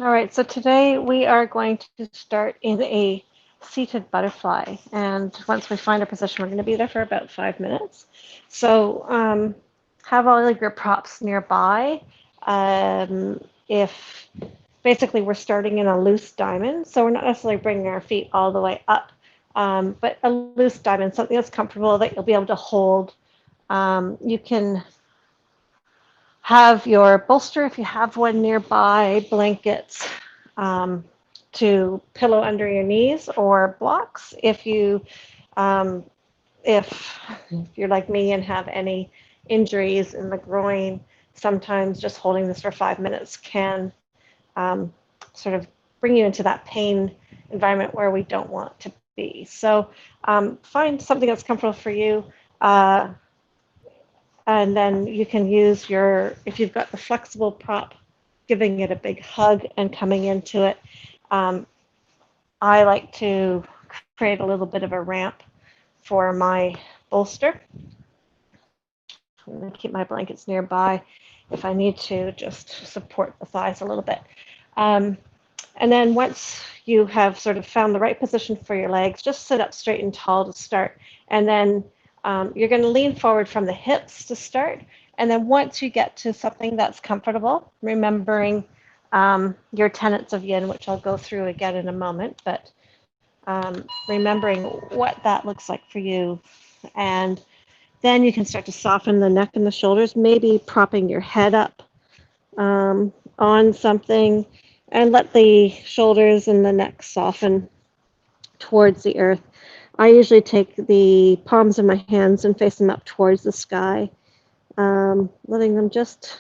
All right, so today we are going to start in a seated butterfly. And once we find a position, we're going to be there for about 5 minutes. So have all of your props nearby. If basically we're starting in a loose diamond, so we're not necessarily bringing our feet all the way up, but a loose diamond, something that's comfortable that you'll be able to hold. You can have your bolster, if you have one nearby, blankets um, to pillow under your knees, or blocks um, if you're like me and have any injuries in the groin. Sometimes just holding this for 5 minutes can sort of bring you into that pain environment where we don't want to be. So find something that's comfortable for you. Uh, and then you can use if you've got the flexible prop, giving it a big hug and coming into it. Um, I like to create a little bit of a ramp for my bolster. I'm going to keep my blankets nearby if I need to, just support the thighs a little bit. Um, and then once you have sort of found the right position for your legs, just sit up straight and tall to start. And then you're going to lean forward from the hips to start. And then once you get to something that's comfortable, remembering your tenets of yin, which I'll go through again in a moment, but remembering what that looks like for you. And then you can start to soften the neck and the shoulders, maybe propping your head up on something, and let the shoulders and the neck soften towards the earth. I usually take the palms of my hands and face them up towards the sky, letting them just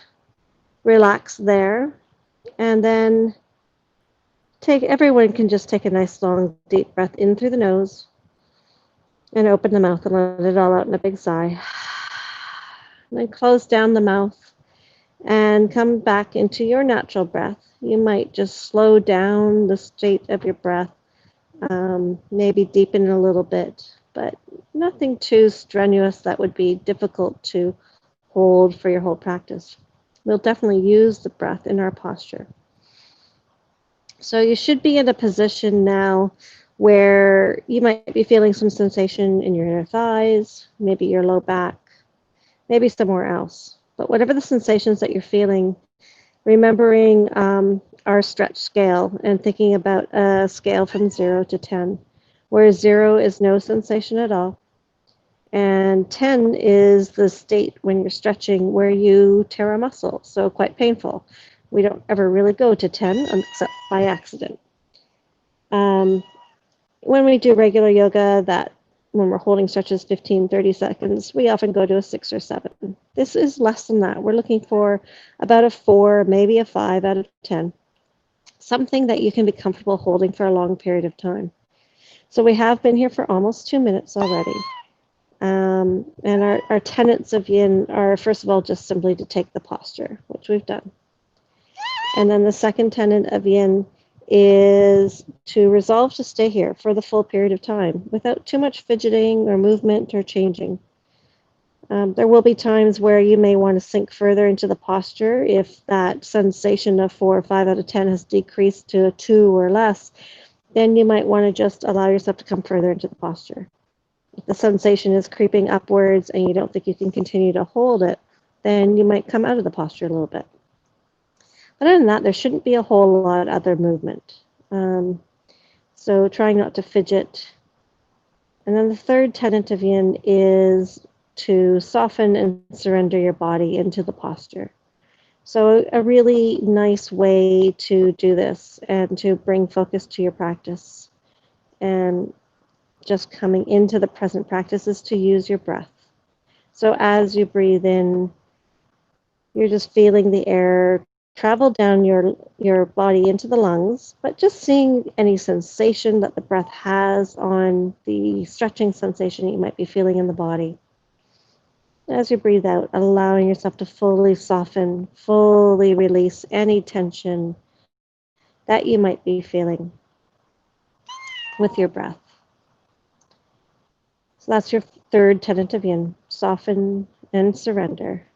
relax there. And then everyone can just take a nice long deep breath in through the nose and open the mouth and let it all out in a big sigh. And then close down the mouth and come back into your natural breath. You might just slow down the state of your breath, maybe deepen a little bit, but nothing too strenuous that would be difficult to hold for your whole practice. We'll definitely use the breath in our posture. So you should be in a position now where you might be feeling some sensation in your inner thighs, maybe your low back, maybe somewhere else. But whatever the sensations that you're feeling, remembering our stretch scale and thinking about a scale from 0 to 10, where 0 is no sensation at all, and 10 is the state when you're stretching where you tear a muscle, so quite painful. We don't ever really go to 10 except by accident. When we do regular yoga, that when we're holding stretches 15, 30 seconds, we often go to a 6 or 7. This is less than that. We're looking for about a 4, maybe a 5 out of 10. Something that you can be comfortable holding for a long period of time. So we have been here for almost 2 minutes already. And our tenets of yin are, first of all, just simply to take the posture, which we've done. And then the second tenet of yin is to resolve to stay here for the full period of time without too much fidgeting or movement or changing. There will be times where you may want to sink further into the posture if that sensation of 4 or 5 out of 10 has decreased to a 2 or less. Then you might want to just allow yourself to come further into the posture. If the sensation is creeping upwards and you don't think you can continue to hold it, then you might come out of the posture a little bit. But other than that, there shouldn't be a whole lot of other movement. So trying not to fidget. And then the third tenet of yin is to soften and surrender your body into the posture. So a really nice way to do this and to bring focus to your practice and just coming into the present practice is to use your breath. So as you breathe in, you're just feeling the air travel down your body into the lungs, but just seeing any sensation that the breath has on the stretching sensation you might be feeling in the body. As you breathe out, allowing yourself to fully soften, fully release any tension that you might be feeling with your breath. So that's your third tenet of yin, soften and surrender.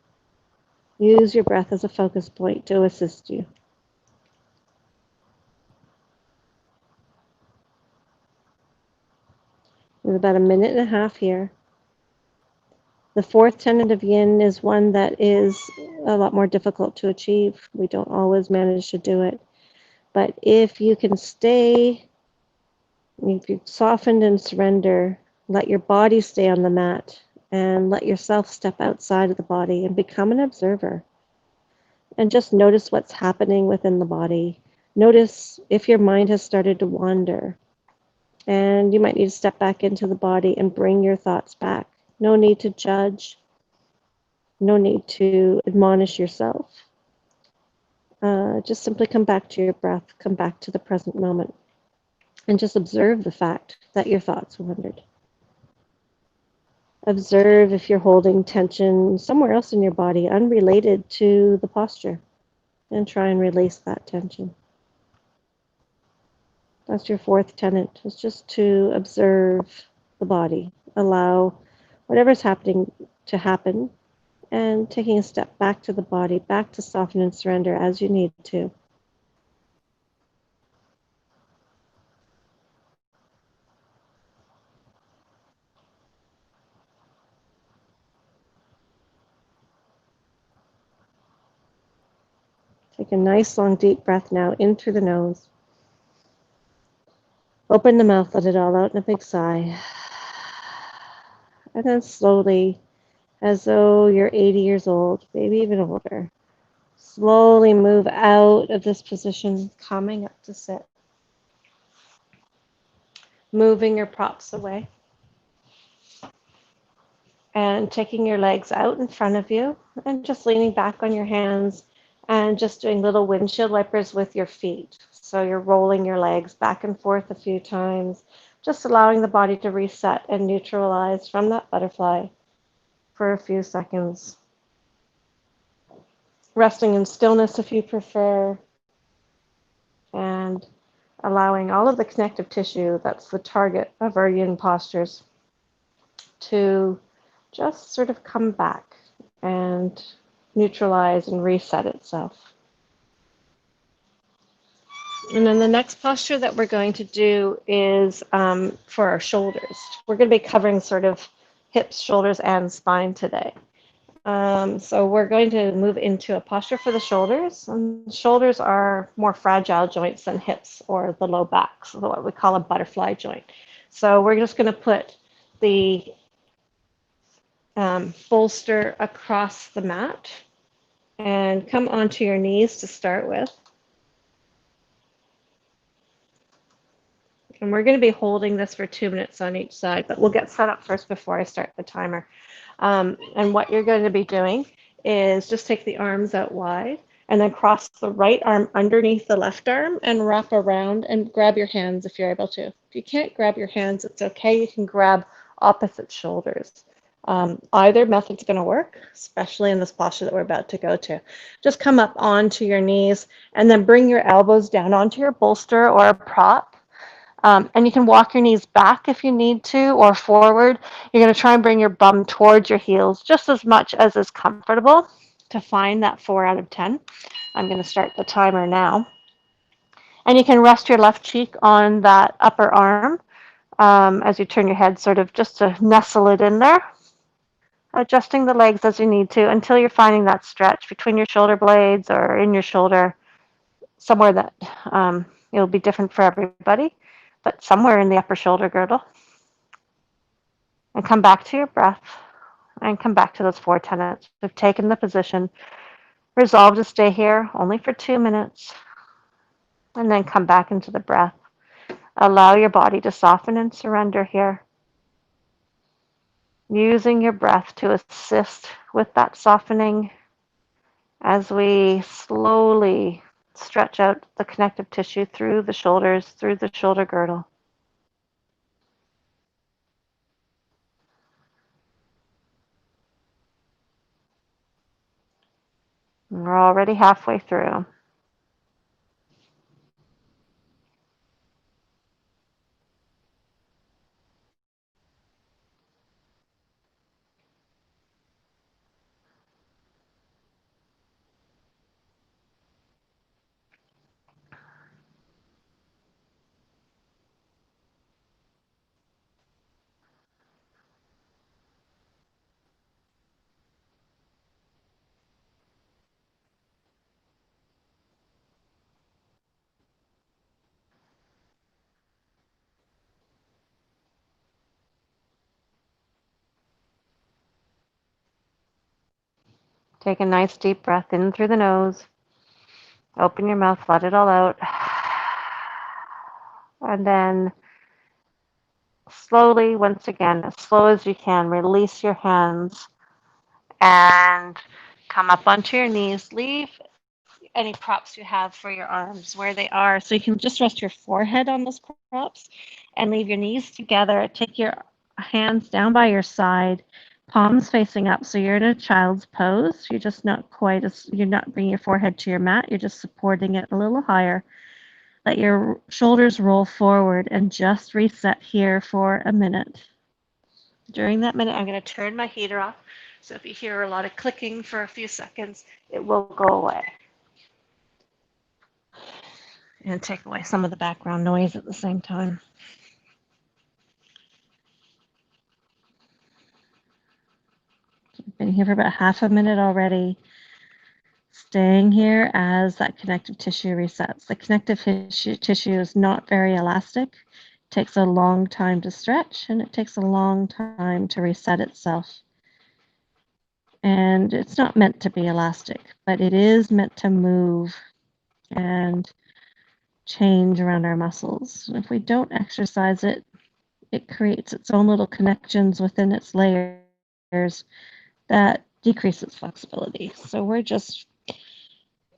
Use your breath as a focus point to assist you. with about a minute and a half here. The fourth tenet of yin is one that is a lot more difficult to achieve. We don't always manage to do it. But if you can stay, if you soften and surrender, let your body stay on the mat and let yourself step outside of the body and become an observer. And just notice what's happening within the body. Notice if your mind has started to wander. And you might need to step back into the body and bring your thoughts back. No need to judge, no need to admonish yourself. Just simply come back to your breath, come back to the present moment, and just observe the fact that your thoughts wandered. Observe if you're holding tension somewhere else in your body, unrelated to the posture, and try and release that tension. That's your fourth tenet, is just to observe the body, allow whatever's happening to happen, and taking a step back to the body, back to soften and surrender as you need to. Take a nice long deep breath now in through the nose. Open the mouth, let it all out in a big sigh. And then slowly, as though you're 80 years old, maybe even older, slowly move out of this position, coming up to sit. Moving your props away. And taking your legs out in front of you and just leaning back on your hands and just doing little windshield wipers with your feet. So you're rolling your legs back and forth a few times, just allowing the body to reset and neutralize from that butterfly for a few seconds. Resting in stillness if you prefer, and allowing all of the connective tissue, that's the target of our yin postures, to just sort of come back and neutralize and reset itself. And then the next posture that we're going to do is for our shoulders. We're going to be covering sort of hips, shoulders, and spine today. So we're going to move into a posture for the shoulders. And shoulders are more fragile joints than hips or the low back, so what we call a butterfly joint. So we're just going to put the bolster across the mat and come onto your knees to start with. And we're going to be holding this for 2 minutes on each side, but we'll get set up first before I start the timer. And what you're going to be doing is just take the arms out wide and then cross the right arm underneath the left arm and wrap around and grab your hands if you're able to. If you can't grab your hands, it's okay. You can grab opposite shoulders. Either method's going to work, especially in this posture that we're about to go to. Just come up onto your knees and then bring your elbows down onto your bolster or a prop. And you can walk your knees back if you need to, or forward. You're going to try and bring your bum towards your heels just as much as is comfortable to find that 4 out of 10. I'm going to start the timer now. And you can rest your left cheek on that upper arm as you turn your head, sort of just to nestle it in there. Adjusting the legs as you need to until you're finding that stretch between your shoulder blades or in your shoulder, somewhere that it'll be different for everybody, but somewhere in the upper shoulder girdle. And come back to your breath and come back to those 4 tenets. We've taken the position, resolve to stay here only for 2 minutes, and then come back into the breath. Allow your body to soften and surrender here, using your breath to assist with that softening as we slowly stretch out the connective tissue through the shoulders, through the shoulder girdle. And we're already halfway through. Take a nice deep breath in through the nose. Open your mouth, let it all out. And then slowly, once again, as slow as you can, release your hands and come up onto your knees. Leave any props you have for your arms where they are. So you can just rest your forehead on those props and leave your knees together. Take your hands down by your side, palms facing up. So you're in a child's pose. You're just not quite as, you're not bringing your forehead to your mat. You're just supporting it a little higher. Let your shoulders roll forward and just reset here for a minute. During that minute, I'm going to turn my heater off. So if you hear a lot of clicking for a few seconds, it will go away. And take away some of the background noise at the same time. I've been here for about half a minute already, staying here as that connective tissue resets. The connective tissue is not very elastic. It takes a long time to stretch, and it takes a long time to reset itself. And it's not meant to be elastic, but it is meant to move and change around our muscles. And if we don't exercise it, it creates its own little connections within its layers that decrease its flexibility. So we're just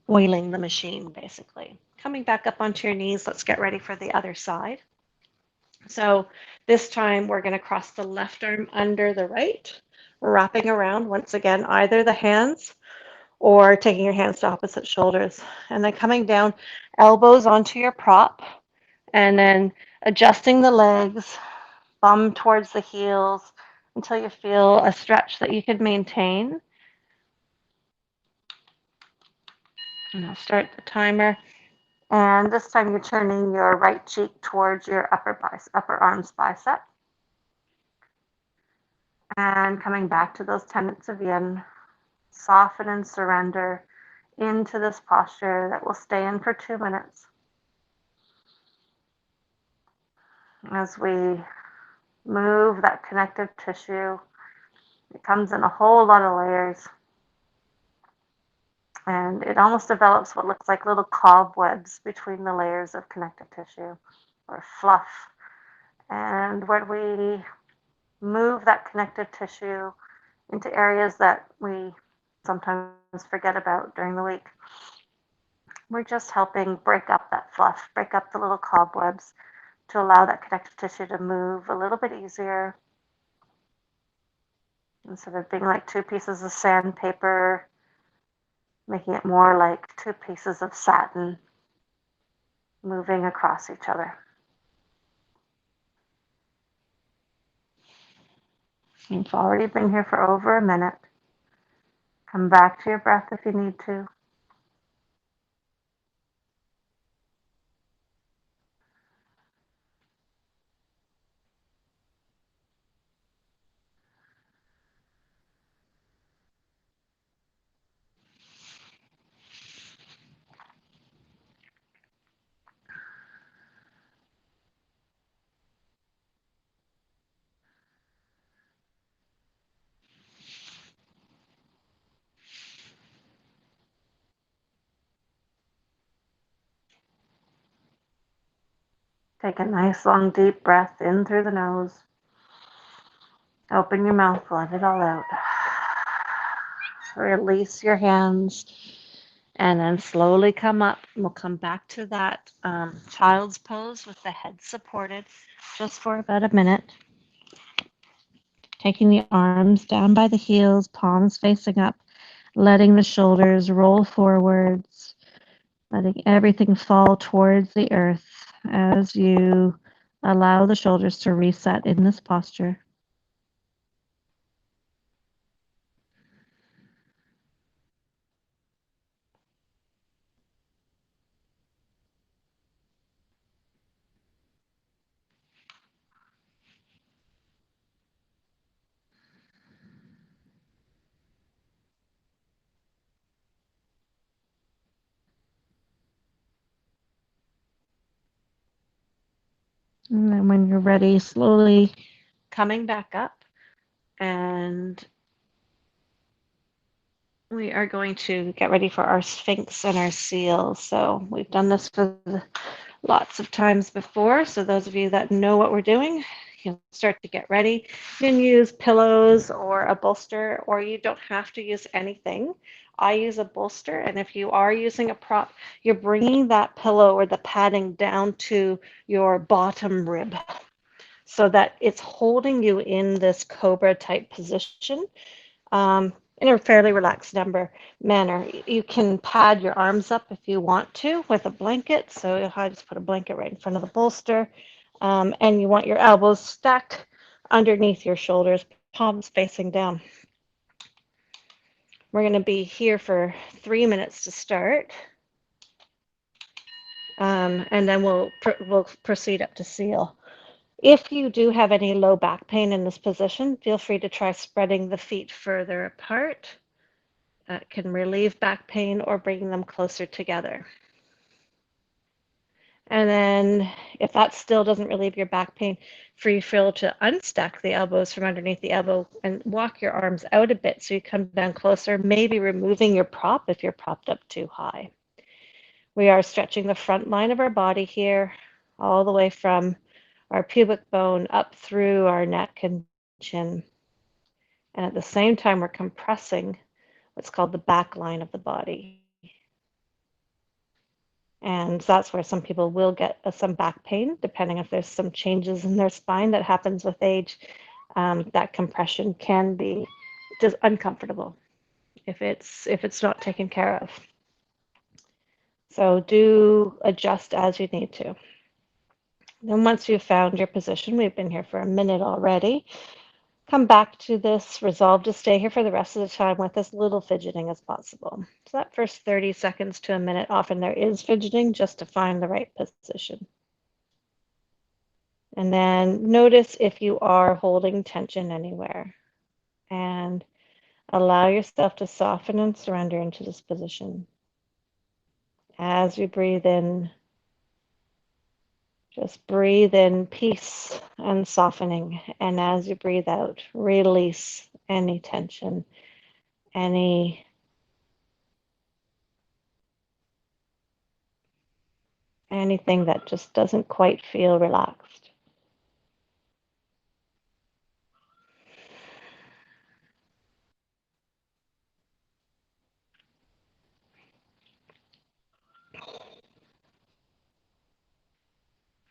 oiling the machine, basically. Coming back up onto your knees, let's get ready for the other side. So this time we're going to cross the left arm under the right, wrapping around once again, either the hands or taking your hands to opposite shoulders. And then coming down, elbows onto your prop, and then adjusting the legs, bum towards the heels until you feel a stretch that you can maintain. And I'll start the timer. And this time you're turning your right cheek towards your upper arm's bicep. And coming back to those tenets of yin, soften and surrender into this posture that will stay in for 2 minutes. As we move that connective tissue, it comes in a whole lot of layers. And it almost develops what looks like little cobwebs between the layers of connective tissue or fluff. And when we move that connective tissue into areas that we sometimes forget about during the week, we're just helping break up that fluff, break up the little cobwebs to allow that connective tissue to move a little bit easier instead of being like two pieces of sandpaper, making it more like two pieces of satin moving across each other. You've already been here for over a minute. Come back to your breath if you need to. Take a nice long deep breath in through the nose. Open your mouth, let it all out. Release your hands and then slowly come up. We'll come back to that child's pose with the head supported just for about a minute. Taking the arms down by the heels, palms facing up, letting the shoulders roll forwards, letting everything fall towards the earth as you allow the shoulders to reset in this posture. And then when you're ready, slowly coming back up and We are going to get ready for our Sphinx and our seal. So we've done this for lots of times before. So those of you that know what we're doing, you can start to get ready. You can use pillows or a bolster, or you don't have to use anything. I use a bolster, and if you are using a prop, you're bringing that pillow or the padding down to your bottom rib so that it's holding you in this cobra type position, in a fairly relaxed manner. You can pad your arms up if you want to with a blanket. So I just put a blanket right in front of the bolster, and you want your elbows stacked underneath your shoulders, palms facing down. We're going to be here for 3 minutes to start, and then we'll proceed up to seal. If you do have any low back pain in this position, feel free to try spreading the feet further apart. That can relieve back pain or bring them closer together. And then if that still doesn't relieve your back pain, feel to unstack the elbows from underneath the elbow and walk your arms out a bit so you come down closer, maybe removing your prop if you're propped up too high. We are stretching the front line of our body here, all the way from our pubic bone up through our neck and chin. And at the same time, we're compressing what's called the back line of the body. And that's where some people will get some back pain, depending if there's some changes in their spine that happens with age. That compression can be just uncomfortable if it's not taken care of. So do adjust as you need to. Then once you've found your position, we've been here for a minute already, come back to this, resolve to stay here for the rest of the time with as little fidgeting as possible. So that first 30 seconds to a minute, often there is fidgeting just to find the right position. And then notice if you are holding tension anywhere, and allow yourself to soften and surrender into this position. As you breathe in, just breathe in peace and softening. And as you breathe out, release any tension, anything that just doesn't quite feel relaxed.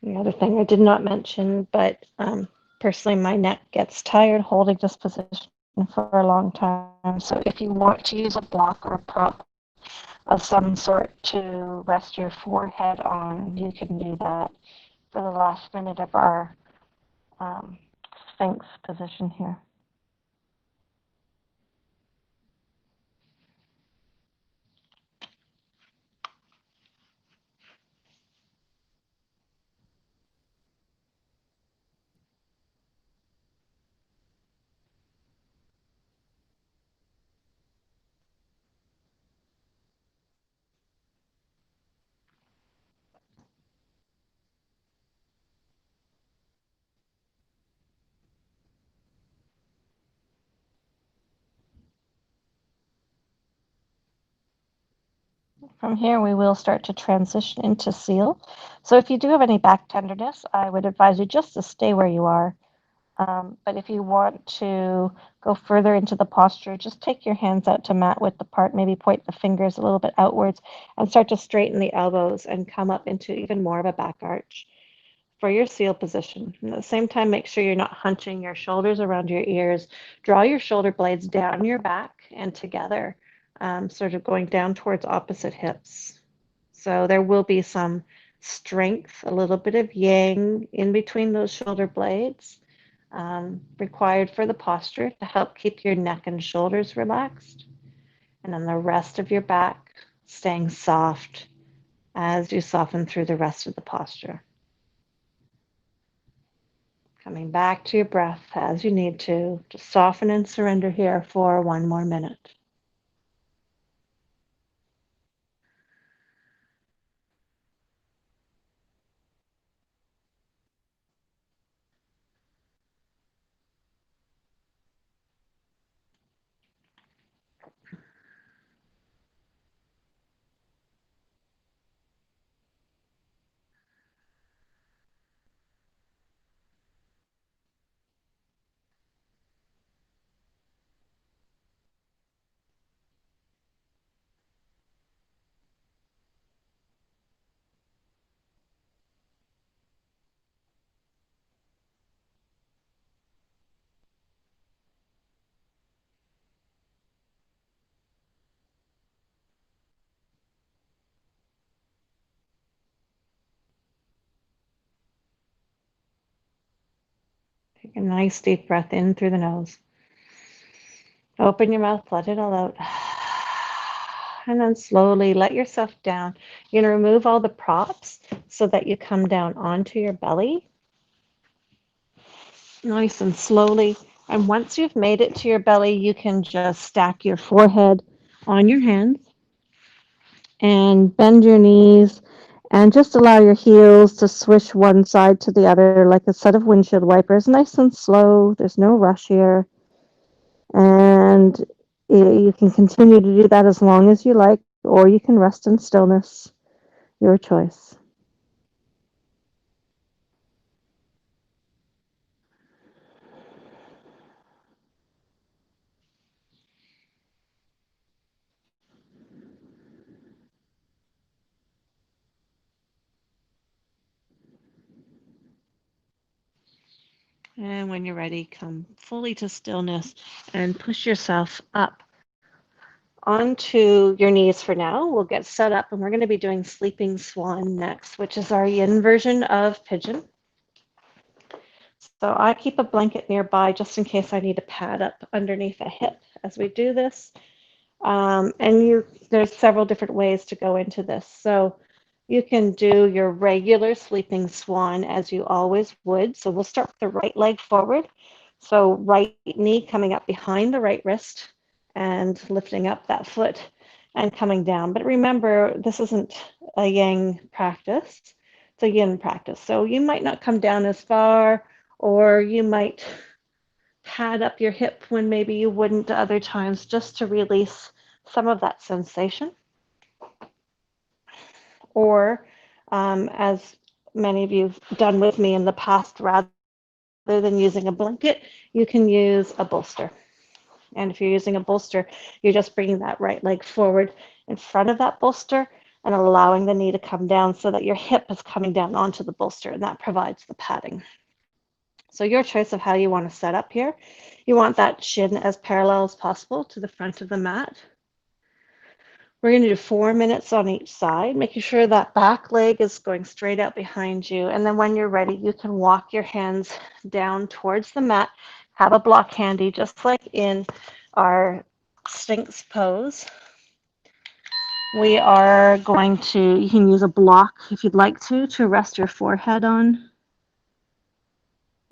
The other thing I did not mention, but personally my neck gets tired holding this position for a long time. So if you want to use a block or a prop of some sort to rest your forehead on, you can do that for the last minute of our Sphinx position here. From here, we will start to transition into seal. So if you do have any back tenderness, I would advise you just to stay where you are. But if you want to go further into the posture, just take your hands out to mat width apart, maybe point the fingers a little bit outwards and start to straighten the elbows and come up into even more of a back arch for your seal position. And at the same time, make sure you're not hunching your shoulders around your ears. Draw your shoulder blades down your back and together, sort of going down towards opposite hips. So there will be some strength, a little bit of yang in between those shoulder blades, required for the posture to help keep your neck and shoulders relaxed. And then the rest of your back staying soft as you soften through the rest of the posture. Coming back to your breath as you need to soften and surrender here for one more minute. Take a nice deep breath in through the nose. Open your mouth, let it all out. And then slowly let yourself down. You're going to remove all the props so that you come down onto your belly. Nice and slowly. And once you've made it to your belly, you can just stack your forehead on your hands and bend your knees and just allow your heels to swish one side to the other like a set of windshield wipers, nice and slow. There's no rush here. And you can continue to do that as long as you like, or you can rest in stillness. Your choice. And when you're ready, come fully to stillness and push yourself up onto your knees for now. We'll get set up and we're going to be doing Sleeping Swan next, which is our yin version of pigeon. So I keep a blanket nearby just in case I need a pad up underneath a hip as we do this. There's several different ways to go into this. So you can do your regular sleeping swan as you always would. So we'll start with the right leg forward. So right knee coming up behind the right wrist and lifting up that foot and coming down. But remember, this isn't a yang practice, it's a yin practice. So you might not come down as far, or you might pad up your hip when maybe you wouldn't other times, just to release some of that sensation. Or, as many of you have done with me in the past, rather than using a blanket, you can use a bolster. And if you're using a bolster, you're just bringing that right leg forward in front of that bolster and allowing the knee to come down so that your hip is coming down onto the bolster, and that provides the padding. So your choice of how you want to set up here. You want that shin as parallel as possible to the front of the mat. We're going to do 4 minutes on each side, making sure that back leg is going straight out behind you. And then when you're ready, you can walk your hands down towards the mat, have a block handy, just like in our Sphinx pose. We are going to, you can use a block if you'd like to rest your forehead on.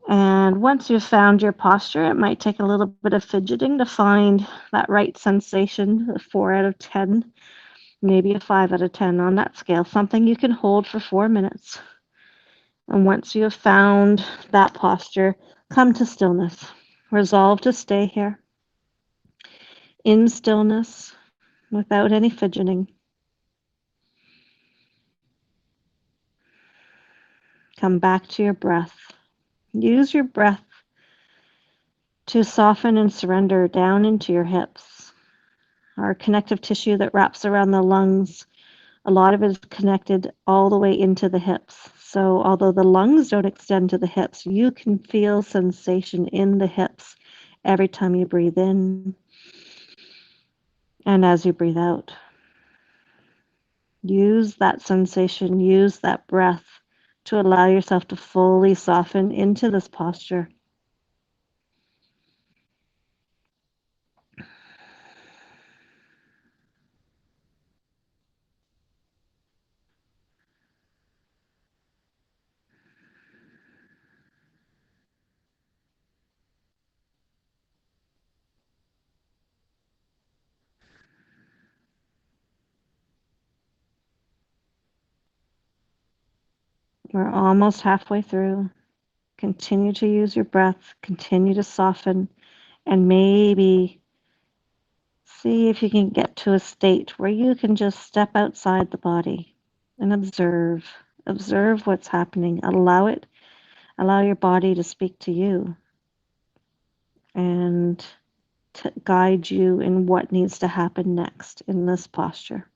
And once you've found your posture, it might take a little bit of fidgeting to find that right sensation, a 4 out of 10, maybe a 5 out of 10 on that scale, something you can hold for 4 minutes. And once you have found that posture, come to stillness. Resolve to stay here in stillness without any fidgeting. Come back to your breath. Use your breath to soften and surrender down into your hips. Our connective tissue that wraps around the lungs, a lot of it is connected all the way into the hips. So although the lungs don't extend to the hips, you can feel sensation in the hips every time you breathe in and as you breathe out. Use that sensation, use that breath to allow yourself to fully soften into this posture. We're almost halfway through. Continue to use your breath, continue to soften, and maybe see if you can get to a state where you can just step outside the body and observe. Observe what's happening. Allow your body to speak to you and to guide you in what needs to happen next in this posture.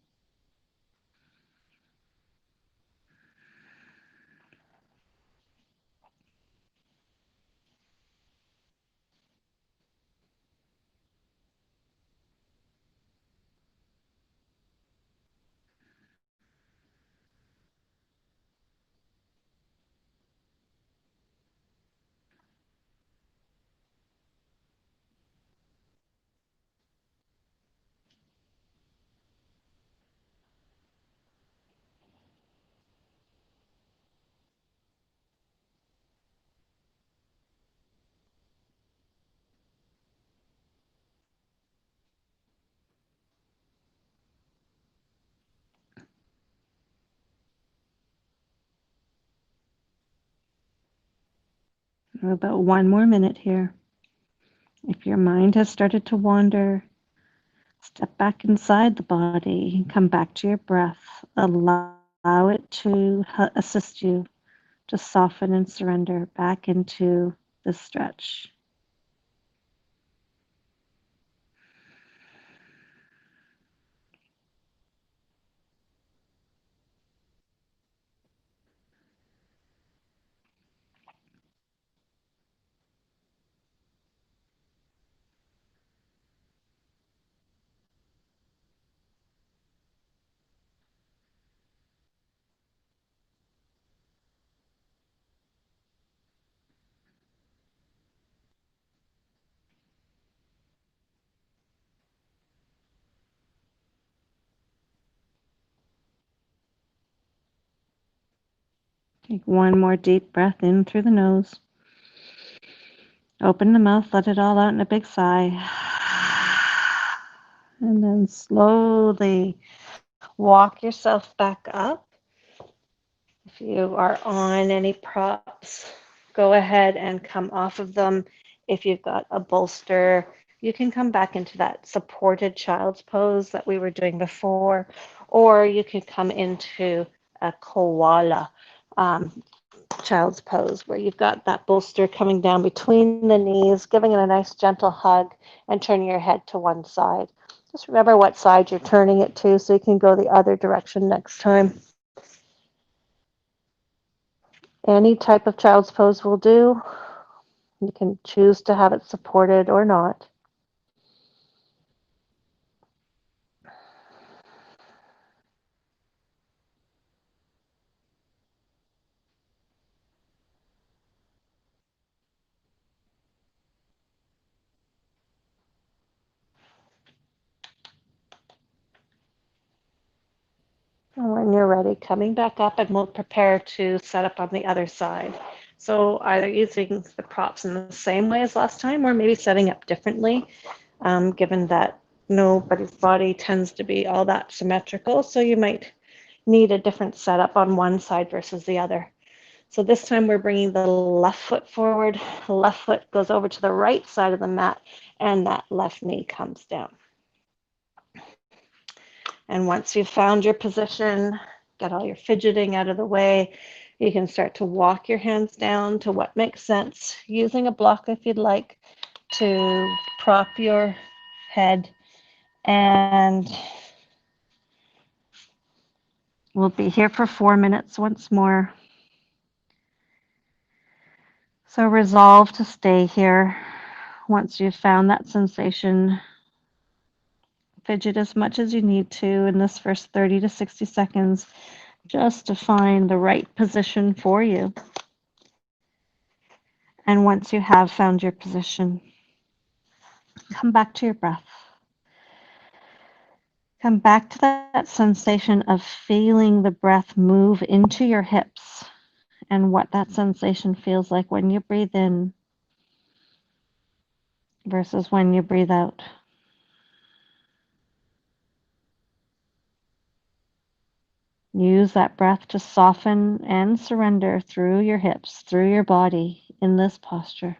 We're about 1 more minute here. If your mind has started to wander, step back inside the body, come back to your breath. Allow it to assist you to soften and surrender back into this stretch. Take one more deep breath in through the nose. Open the mouth, let it all out in a big sigh. And then slowly walk yourself back up. If you are on any props, go ahead and come off of them. If you've got a bolster, you can come back into that supported child's pose that we were doing before, or you can come into a koala child's pose where you've got that bolster coming down between the knees, giving it a nice gentle hug, and turning your head to one side. Just remember what side you're turning it to so you can go the other direction next time. Any type of child's pose will do. You can choose to have it supported or not. And when you're ready, coming back up, and we'll prepare to set up on the other side. So either using the props in the same way as last time, or maybe setting up differently, given that nobody's body tends to be all that symmetrical. So you might need a different setup on one side versus the other. So this time we're bringing the left foot forward, left foot goes over to the right side of the mat, and that left knee comes down. And once you've found your position, get all your fidgeting out of the way, you can start to walk your hands down to what makes sense, using a block if you'd like to prop your head. And we'll be here for 4 minutes once more. So resolve to stay here. Once you've found that sensation, fidget as much as you need to in this first 30 to 60 seconds just to find the right position for you. And once you have found your position, come back to your breath. Come back to that sensation of feeling the breath move into your hips and what that sensation feels like when you breathe in versus when you breathe out. Use that breath to soften and surrender through your hips, through your body in this posture.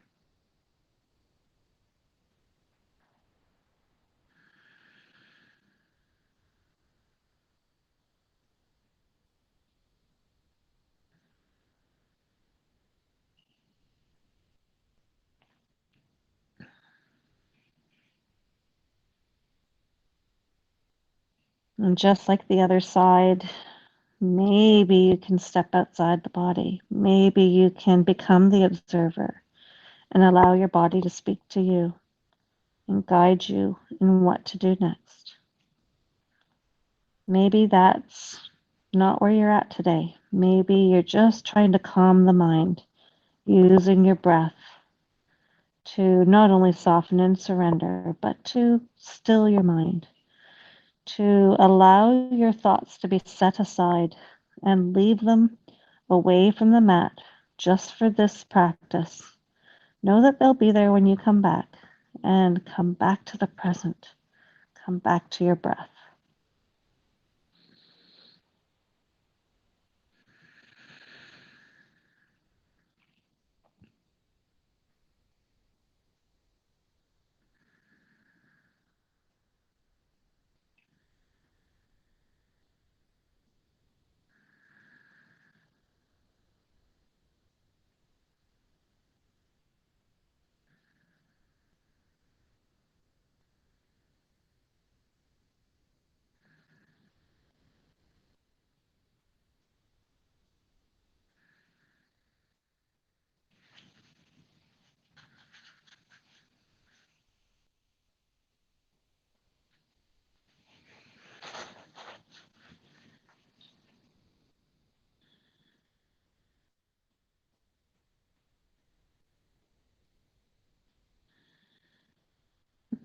And just like the other side, maybe you can step outside the body. Maybe you can become the observer and allow your body to speak to you and guide you in what to do next. Maybe that's not where you're at today. Maybe you're just trying to calm the mind using your breath to not only soften and surrender, but to still your mind, to allow your thoughts to be set aside and leave them away from the mat just for this practice. Know that they'll be there when you come back, and come back to the present. Come back to your breath.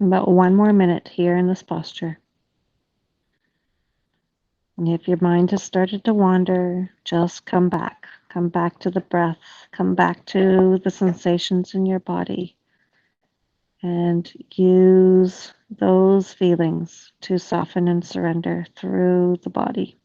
About 1 more minute here in this posture. And if your mind has started to wander, just come back. Come back to the breath. Come back to the sensations in your body. And use those feelings to soften and surrender through the body.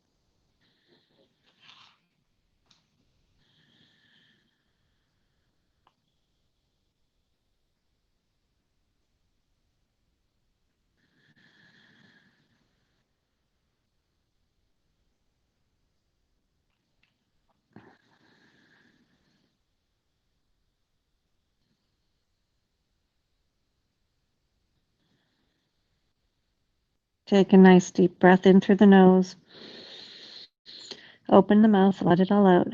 Take a nice deep breath in through the nose. Open the mouth, let it all out.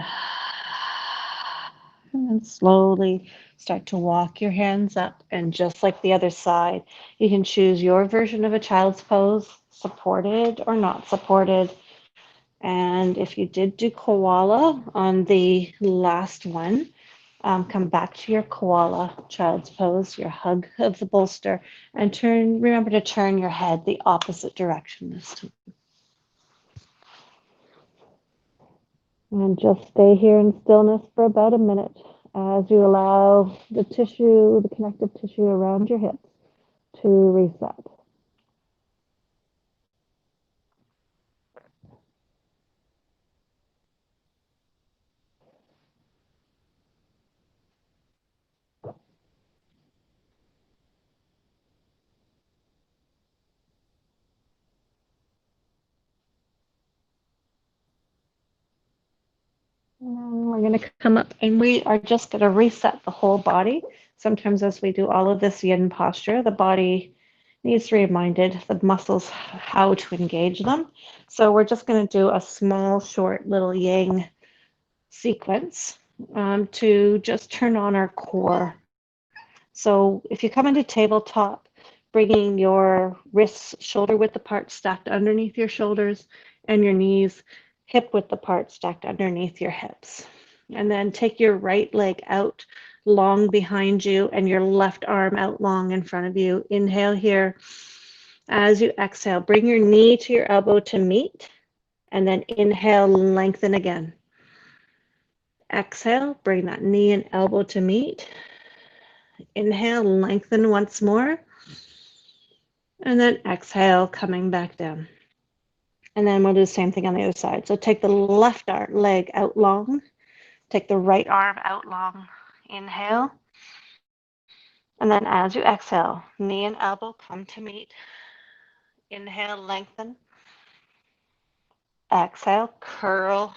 And then slowly start to walk your hands up. And just like the other side, you can choose your version of a child's pose, supported or not supported. And if you did do koala on the last one, come back to your koala child's pose, your hug of the bolster, and remember to turn your head the opposite direction this time. And just stay here in stillness for about a minute as you allow the connective tissue around your hips to reset. And we're going to come up and we are just going to reset the whole body. Sometimes as we do all of this yin posture, the body needs to be reminded, the muscles, how to engage them. So we're just going to do a small, short little yang sequence to just turn on our core. So if you come into tabletop, bringing your wrists shoulder width apart, stacked underneath your shoulders, and your knees hip width apart, stacked underneath your hips. And then take your right leg out long behind you and your left arm out long in front of you. Inhale here. As you exhale, bring your knee to your elbow to meet, and then inhale, lengthen again. Exhale, bring that knee and elbow to meet. Inhale, lengthen once more. And then exhale, coming back down. And then we'll do the same thing on the other side. So take the left leg out long. Take the right arm out long. Inhale. And then as you exhale, knee and elbow come to meet. Inhale, lengthen. Exhale, curl.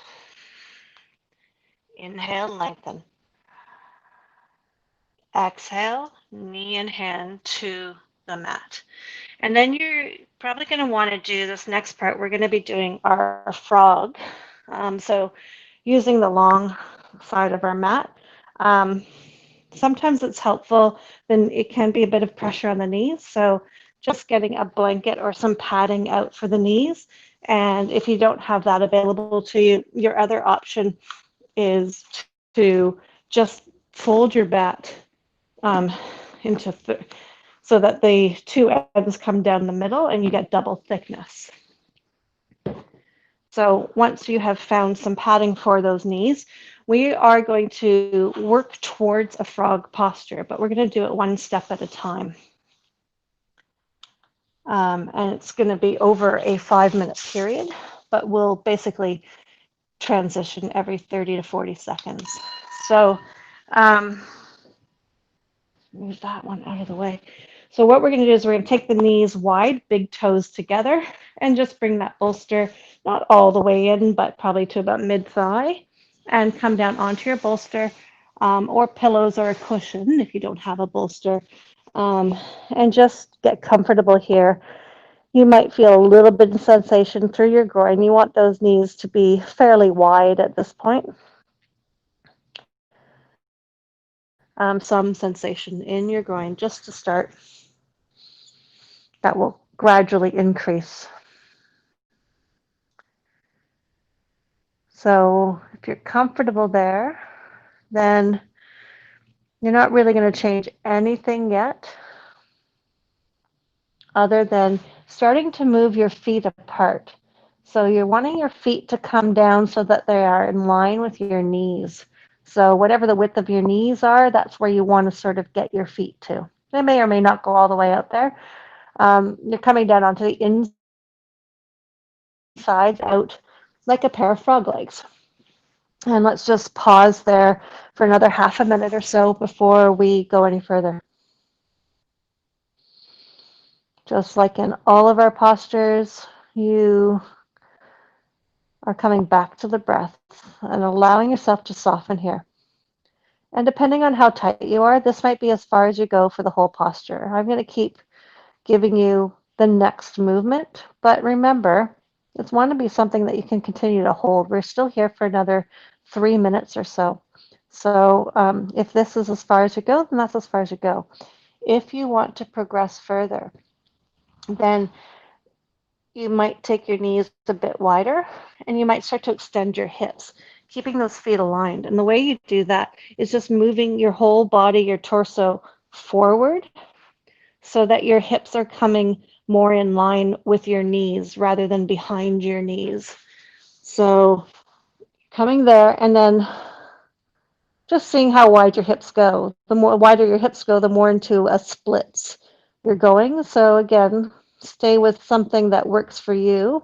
Inhale, lengthen. Exhale, knee and hand to the mat. And then you're probably going to want to do this next part. We're going to be doing our frog. So using the long side of our mat. Sometimes it's helpful, then it can be a bit of pressure on the knees. So just getting a blanket or some padding out for the knees. And if you don't have that available to you, your other option is to just fold your mat into so that the two ends come down the middle and you get double thickness. So once you have found some padding for those knees, we are going to work towards a frog posture, but we're going to do it one step at a time. And it's going to be over a 5-minute period, but we'll basically transition every 30 to 40 seconds. So move that one out of the way. So what we're going to do is we're going to take the knees wide, big toes together, and just bring that bolster not all the way in, but probably to about mid-thigh, and come down onto your bolster or pillows or a cushion if you don't have a bolster, and just get comfortable here. You might feel a little bit of sensation through your groin. You want those knees to be fairly wide at this point. Some sensation in your groin just to start. That will gradually increase. So if you're comfortable there, then you're not really going to change anything yet. other than starting to move your feet apart. So you're wanting your feet to come down so that they are in line with your knees. So whatever the width of your knees are, that's where you want to sort of get your feet to. They may or may not go all the way out there. You're coming down onto the insides out like a pair of frog legs. And let's just pause there for another half a minute or so before we go any further. Just like in all of our postures, you are coming back to the breath and allowing yourself to soften here. And depending on how tight you are, this might be as far as you go for the whole posture. I'm going to keep giving you the next movement, but remember, it's want to be something that you can continue to hold. We're still here for another 3 minutes or so. So if this is as far as you go, then that's as far as you go. If you want to progress further, then you might take your knees a bit wider and you might start to extend your hips, keeping those feet aligned. And the way you do that is just moving your whole body, your torso forward so that your hips are coming more in line with your knees rather than behind your knees. So coming there and then just seeing how wide your hips go. The more wider your hips go, the more into a splits you're going. So again, stay with something that works for you.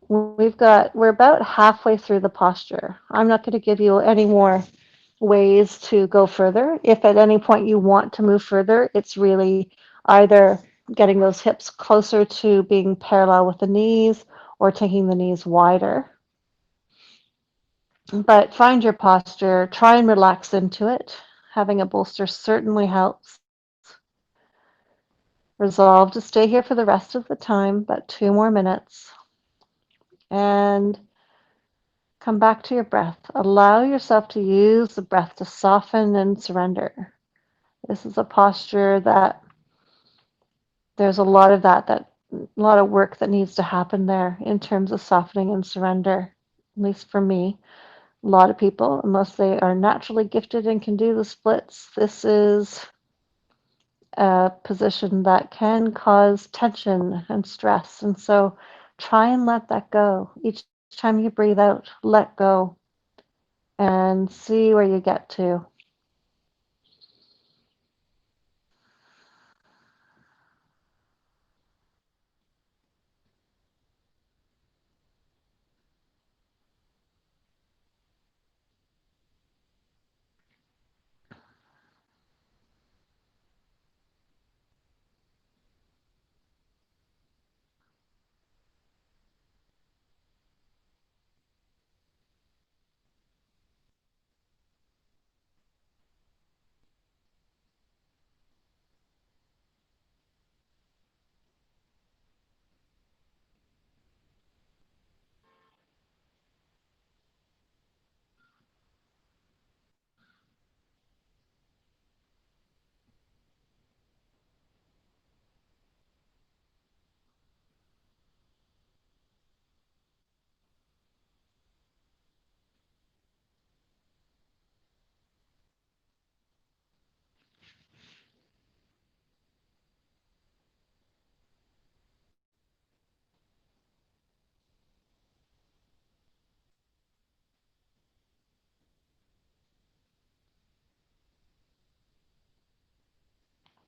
We're about halfway through the posture. I'm not going to give you any more ways to go further. If at any point you want to move further, it's really either getting those hips closer to being parallel with the knees or taking the knees wider. But find your posture, try and relax into it. Having a bolster certainly helps. Resolve to stay here for the rest of the time, but 2 more minutes. And come back to your breath. Allow yourself to use the breath to soften and surrender. This is a posture that there's a lot of a lot of work that needs to happen there in terms of softening and surrender, at least for me. A lot of people, unless they are naturally gifted and can do the splits, this is a position that can cause tension and stress. And so try and let that go. Each time you breathe out, let go and see where you get to.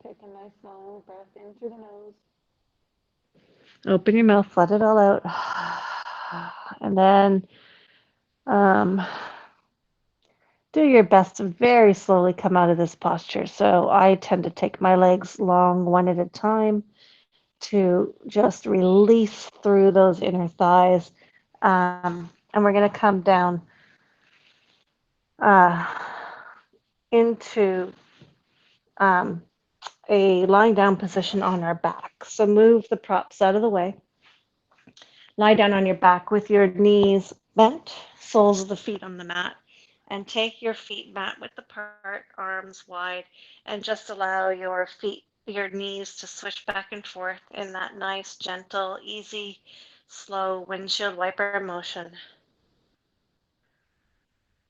Take a nice long breath in through the nose. Open your mouth, let it all out. And then um, do your best to very slowly come out of this posture. So I tend to take my legs long, one at a time, to just release through those inner thighs. And we're going to come down uh, into um, a lying down position on our back. So move the props out of the way. Lie down on your back with your knees bent, soles of the feet on the mat, and take your feet mat width apart, arms wide, and just allow your knees to swish back and forth in that nice, gentle, easy, slow windshield wiper motion.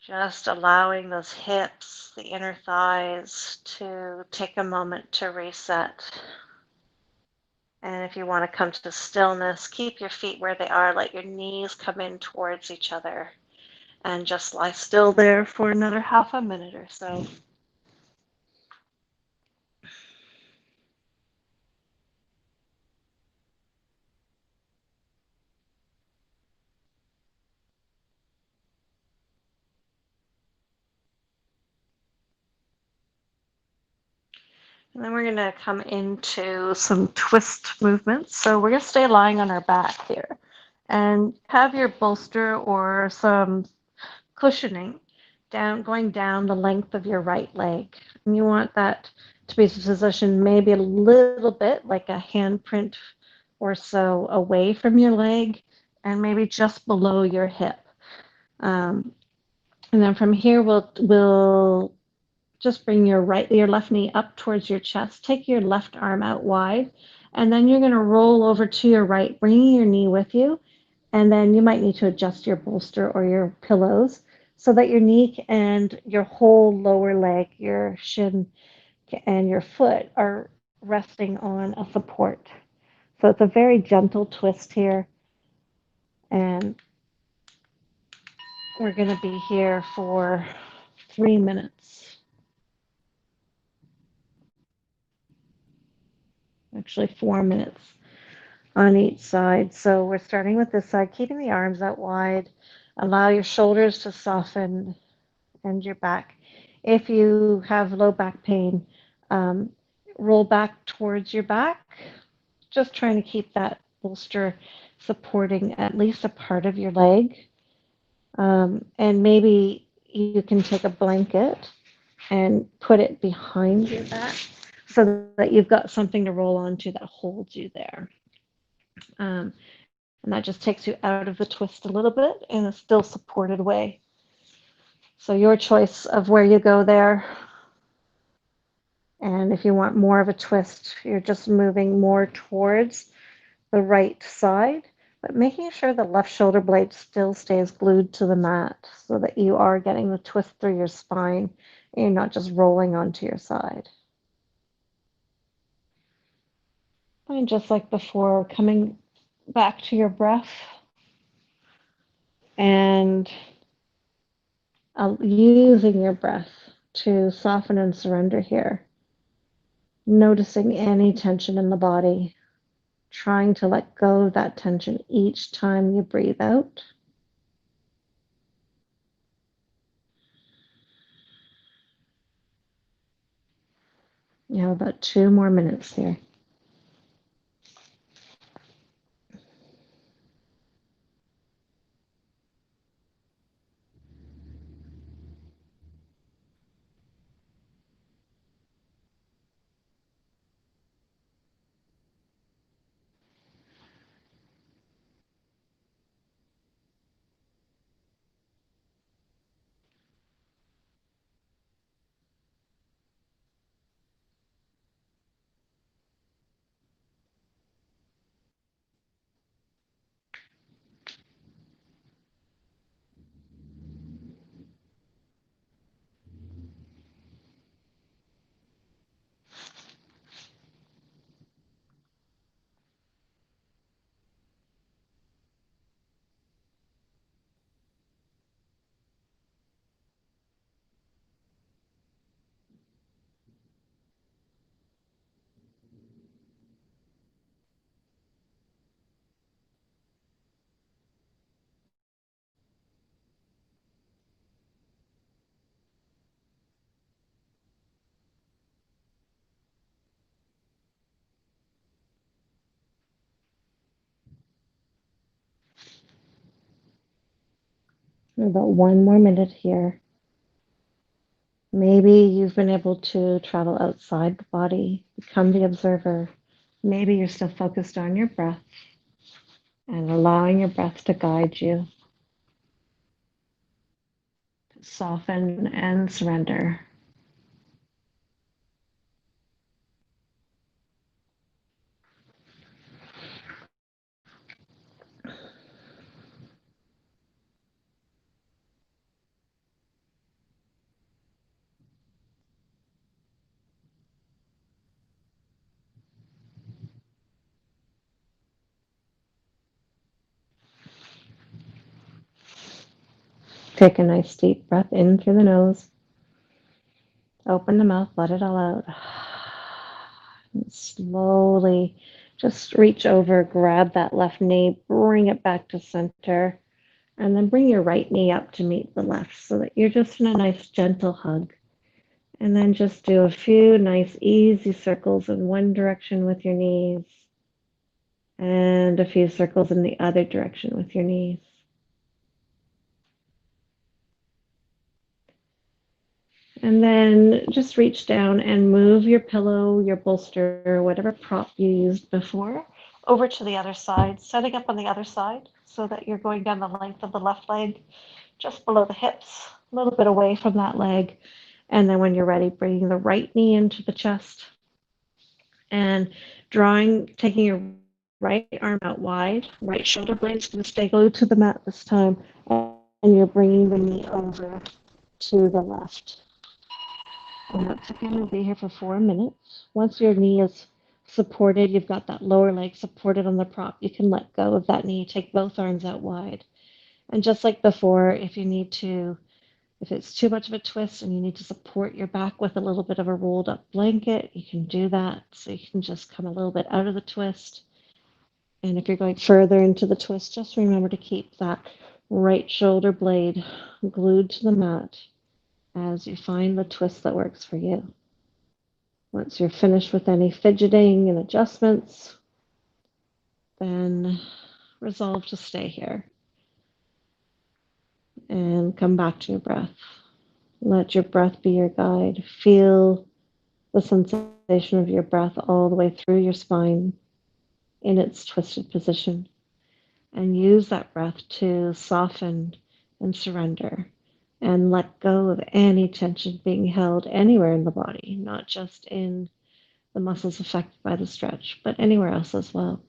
Just allowing those hips, the inner thighs to take a moment to reset. And if you want to come to stillness, keep your feet where they are, let your knees come in towards each other, and just lie still there for another half a minute or so. And then we're going to come into some twist movements. So we're going to stay lying on our back here and have your bolster or some cushioning going down the length of your right leg. And you want that to be positioned maybe a little bit like a handprint or so away from your leg and maybe just below your hip. And then from here, we'll just bring your left knee up towards your chest. Take your left arm out wide, and then you're going to roll over to your right, bringing your knee with you. And then you might need to adjust your bolster or your pillows so that your knee and your whole lower leg, your shin and your foot are resting on a support. So it's a very gentle twist here. And we're going to be here for 3 minutes. Actually 4 minutes on each side. So we're starting with this side, keeping the arms out wide. Allow your shoulders to soften and your back. If you have low back pain, um, roll back towards your back, just trying to keep that bolster supporting at least a part of your leg. And maybe you can take a blanket and put it behind your back so that you've got something to roll onto that holds you there. And that just takes you out of the twist a little bit in a still supported way. So your choice of where you go there. And if you want more of a twist, you're just moving more towards the right side, but making sure the left shoulder blade still stays glued to the mat so that you are getting the twist through your spine and you're not just rolling onto your side. And just like before, coming back to your breath and using your breath to soften and surrender here. Noticing any tension in the body, trying to let go of that tension each time you breathe out. You have about 2 more minutes here. About 1 more minute here. Maybe you've been able to travel outside the body, become the observer. Maybe you're still focused on your breath and allowing your breath to guide you, to soften and surrender. Take a nice deep breath in through the nose. Open the mouth, let it all out. And slowly just reach over, grab that left knee, bring it back to center, and then bring your right knee up to meet the left so that you're just in a nice gentle hug. And then just do a few nice easy circles in one direction with your knees and a few circles in the other direction with your knees. And then just reach down and move your pillow, your bolster, whatever prop you used before, over to the other side, setting up on the other side so that you're going down the length of the left leg, just below the hips, a little bit away from that leg. And then when you're ready, bringing the right knee into the chest and taking your right arm out wide, right shoulder blade's going to stay glued to the mat this time, and you're bringing the knee over to the left. And that's going to be here for 4 minutes. Once your knee is supported, you've got that lower leg supported on the prop, you can let go of that knee, take both arms out wide. And just like before, if it's too much of a twist and you need to support your back with a little bit of a rolled up blanket, you can do that. So you can just come a little bit out of the twist. And if you're going further into the twist, just remember to keep that right shoulder blade glued to the mat as you find the twist that works for you. Once you're finished with any fidgeting and adjustments, then resolve to stay here and come back to your breath. Let your breath be your guide. Feel the sensation of your breath all the way through your spine in its twisted position. And use that breath to soften and surrender and let go of any tension being held anywhere in the body, not just in the muscles affected by the stretch, but anywhere else as well.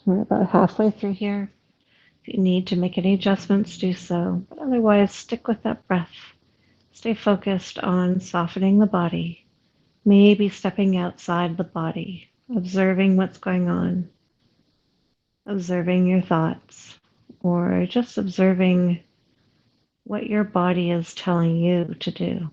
We're about halfway through here. If you need to make any adjustments, do so. But otherwise, stick with that breath. Stay focused on softening the body, maybe stepping outside the body, observing what's going on, observing your thoughts, or just observing what your body is telling you to do.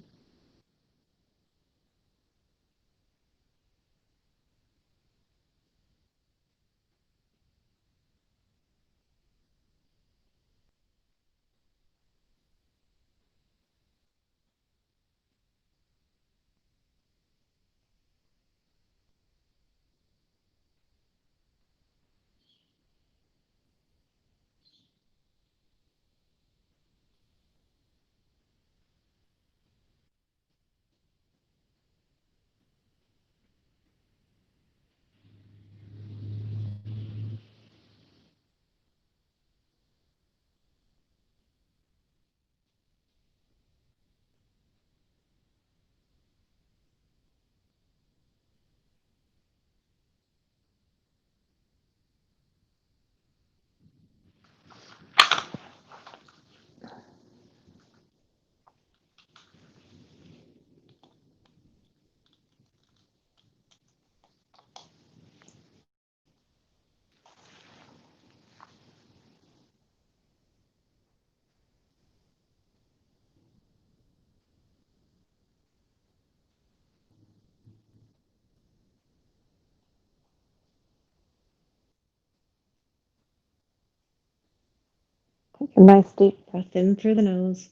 Take a nice deep breath in through the nose.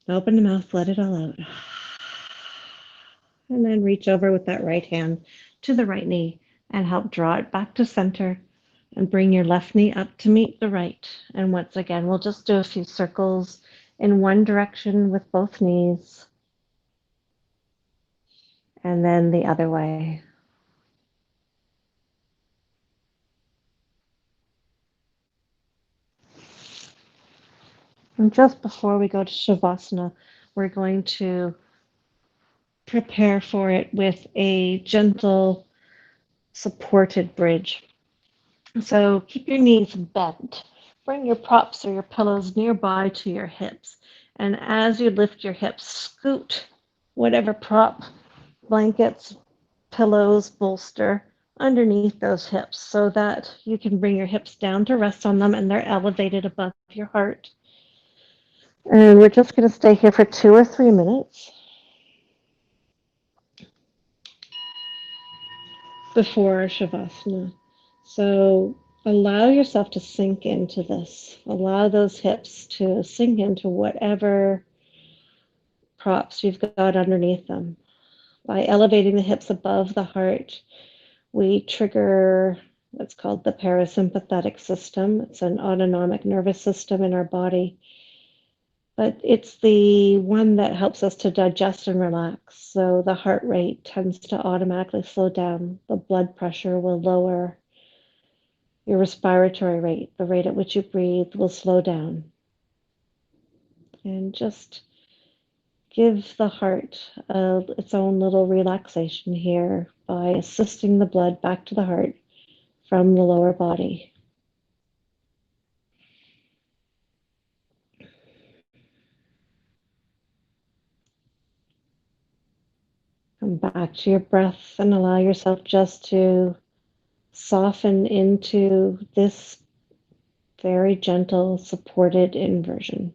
Open the mouth, let it all out. And then reach over with that right hand to the right knee and help draw it back to center and bring your left knee up to meet the right. And once again, we'll just do a few circles in one direction with both knees and then the other way. And just before we go to Shavasana, we're going to prepare for it with a gentle supported bridge. So keep your knees bent. Bring your props or your pillows nearby to your hips. And as you lift your hips, scoot whatever prop, blankets, pillows, bolster underneath those hips so that you can bring your hips down to rest on them and they're elevated above your heart. And we're just going to stay here for 2 or 3 minutes before our Shavasana. So allow yourself to sink into this. Allow those hips to sink into whatever props you've got underneath them. By elevating the hips above the heart, we trigger what's called the parasympathetic system. It's an autonomic nervous system in our body, but it's the one that helps us to digest and relax. So the heart rate tends to automatically slow down. The blood pressure will lower. Your respiratory rate, the rate at which you breathe, will slow down. And just give the heart its own little relaxation here by assisting the blood back to the heart from the lower body. Come back to your breath and allow yourself just to soften into this very gentle, supported inversion.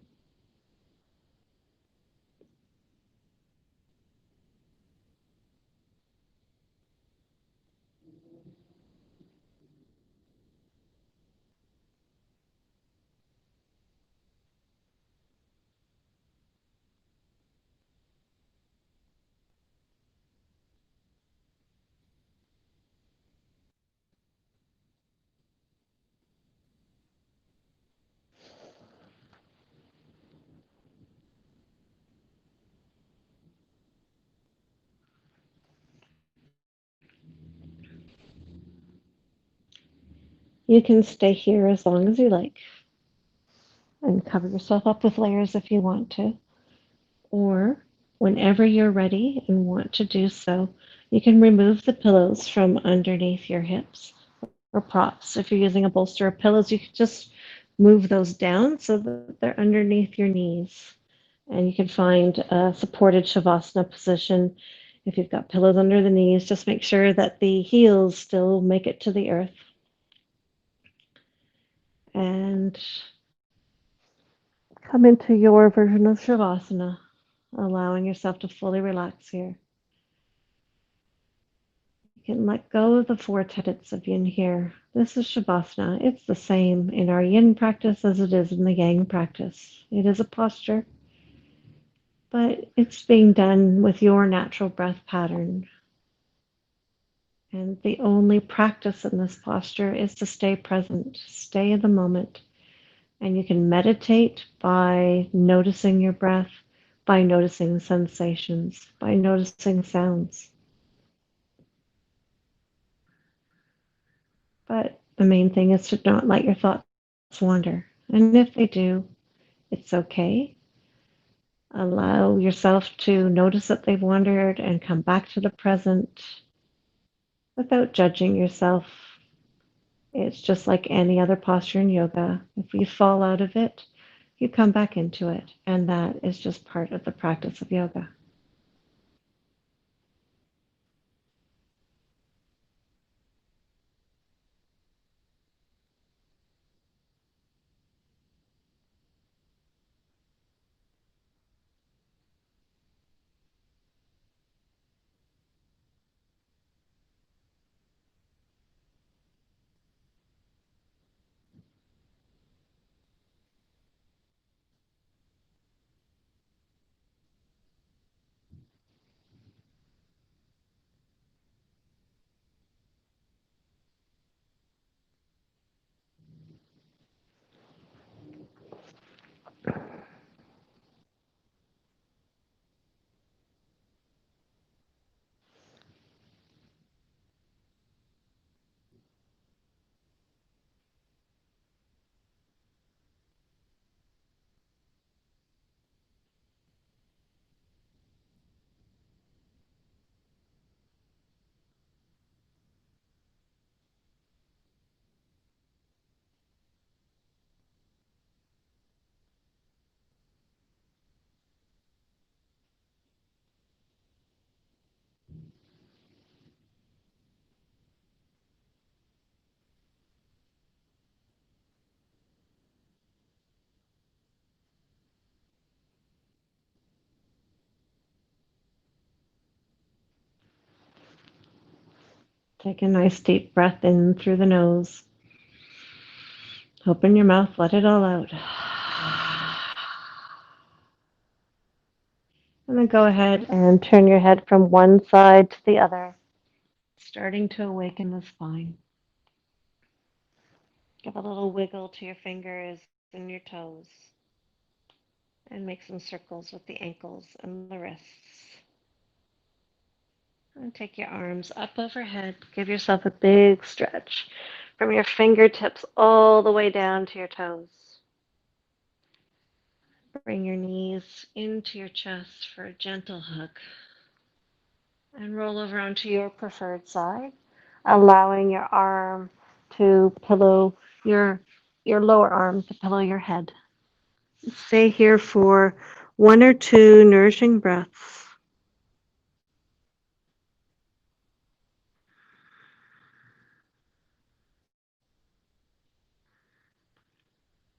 You can stay here as long as you like and cover yourself up with layers if you want to. Or whenever you're ready and want to do so, you can remove the pillows from underneath your hips or props. If you're using a bolster or pillows, you can just move those down so that they're underneath your knees. And you can find a supported Shavasana position. If you've got pillows under the knees, just make sure that the heels still make it to the earth. And come into your version of Shavasana, allowing yourself to fully relax here. You can let go of the four tenets of Yin here. This is Shavasana. It's the same in our Yin practice as it is in the Yang practice. It is a posture, but it's being done with your natural breath pattern. And the only practice in this posture is to stay present, stay in the moment. And you can meditate by noticing your breath, by noticing sensations, by noticing sounds. But the main thing is to not let your thoughts wander. And if they do, it's okay. Allow yourself to notice that they've wandered and come back to the present without judging yourself. It's just like any other posture in yoga. If you fall out of it, you come back into it. And that is just part of the practice of yoga. Take a nice deep breath in through the nose. Open your mouth, let it all out. And then go ahead and turn your head from one side to the other, starting to awaken the spine. Give a little wiggle to your fingers and your toes, and make some circles with the ankles and the wrists. And take your arms up overhead. Give yourself a big stretch from your fingertips all the way down to your toes. Bring your knees into your chest for a gentle hug. And roll over onto your preferred side, allowing your arm to pillow your lower arm to pillow your head. Stay here for one or two nourishing breaths.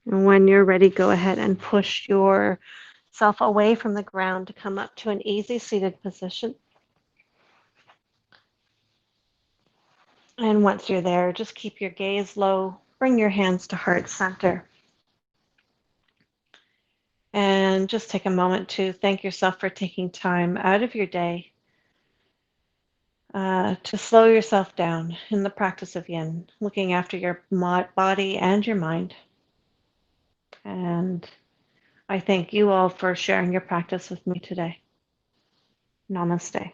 And when you're ready, go ahead and push yourself away from the ground to come up to an easy seated position. And once you're there, just keep your gaze low. Bring your hands to heart center. And just take a moment to thank yourself for taking time out of your day to slow yourself down in the practice of yin, looking after your body and your mind. And I thank you all for sharing your practice with me today. Namaste.